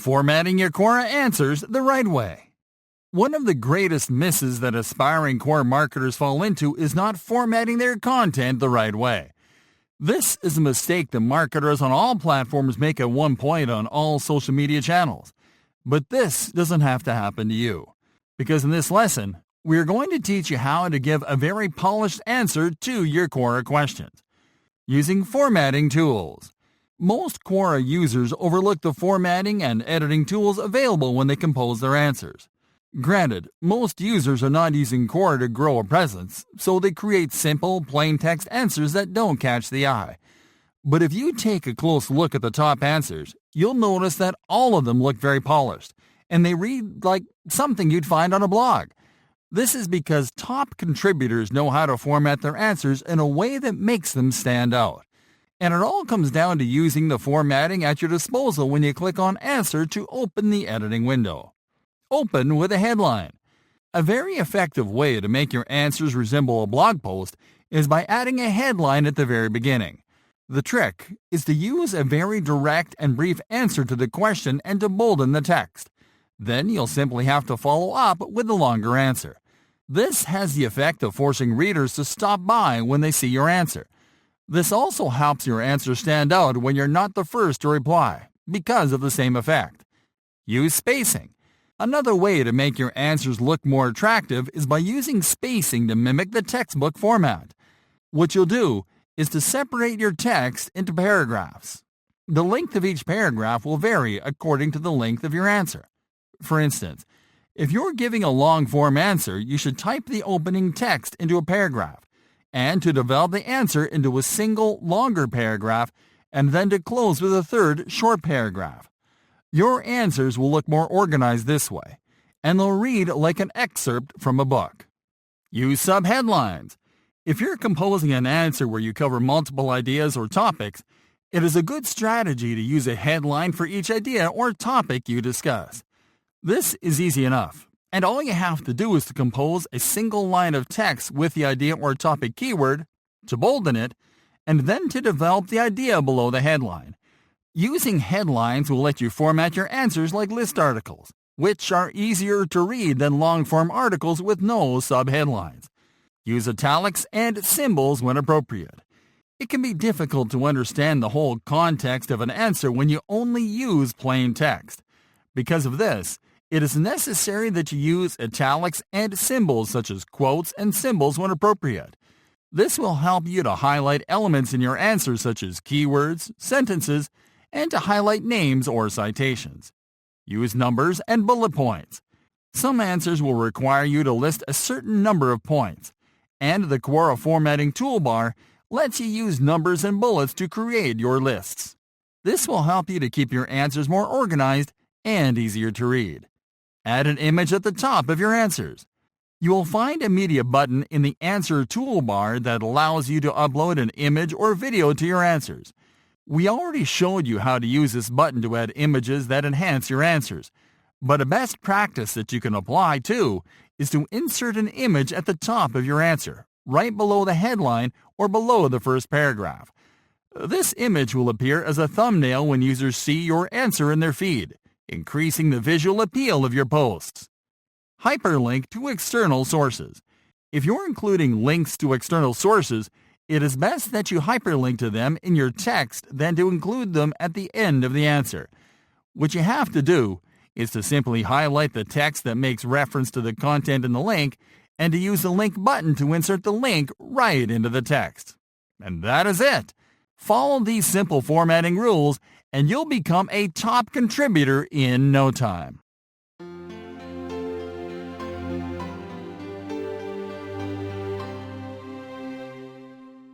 Formatting your Quora answers the right way. One of the greatest misses that aspiring Quora marketers fall into is not formatting their content the right way. This is a mistake that marketers on all platforms make at one point on all social media channels. But this doesn't have to happen to you. Because in this lesson, we are going to teach you how to give a very polished answer to your Quora questions. Using formatting tools. Most Quora users overlook the formatting and editing tools available when they compose their answers. Granted, most users are not using Quora to grow a presence, so they create simple, plain text answers that don't catch the eye. But if you take a close look at the top answers, you'll notice that all of them look very polished, and they read like something you'd find on a blog. This is because top contributors know how to format their answers in a way that makes them stand out. And it all comes down to using the formatting at your disposal when you click on Answer to open the editing window. Open with a headline. A very effective way to make your answers resemble a blog post is by adding a headline at the very beginning. The trick is to use a very direct and brief answer to the question and to bolden the text. Then you'll simply have to follow up with a longer answer. This has the effect of forcing readers to stop by when they see your answer. This also helps your answer stand out when you're not the first to reply, because of the same effect. Use spacing. Another way to make your answers look more attractive is by using spacing to mimic the textbook format. What you'll do is to separate your text into paragraphs. The length of each paragraph will vary according to the length of your answer. For instance, if you're giving a long-form answer, you should type the opening text into a paragraph, and to develop the answer into a single, longer paragraph, and then to close with a third, short paragraph. Your answers will look more organized this way, and they'll read like an excerpt from a book. Use subheadlines. If you're composing an answer where you cover multiple ideas or topics, it is a good strategy to use a headline for each idea or topic you discuss. This is easy enough, and all you have to do is to compose a single line of text with the idea or topic keyword, to bolden it, and then to develop the idea below the headline. Using headlines will let you format your answers like list articles, which are easier to read than long-form articles with no subheadlines. Use italics and symbols when appropriate. It can be difficult to understand the whole context of an answer when you only use plain text. Because of this, it is necessary that you use italics and symbols such as quotes and symbols when appropriate. This will help you to highlight elements in your answer such as keywords, sentences, and to highlight names or citations. Use numbers and bullet points. Some answers will require you to list a certain number of points, and the Quora formatting toolbar lets you use numbers and bullets to create your lists. This will help you to keep your answers more organized and easier to read. Add an image at the top of your answers. You will find a media button in the answer toolbar that allows you to upload an image or video to your answers. We already showed you how to use this button to add images that enhance your answers, but a best practice that you can apply too is to insert an image at the top of your answer, right below the headline or below the first paragraph. This image will appear as a thumbnail when users see your answer in their feed, increasing the visual appeal of your posts. Hyperlink to external sources. If you're including links to external sources, it is best that you hyperlink to them in your text than to include them at the end of the answer. What you have to do is to simply highlight the text that makes reference to the content in the link and to use the link button to insert the link right into the text. And that is it. Follow these simple formatting rules and you'll become a top contributor in no time.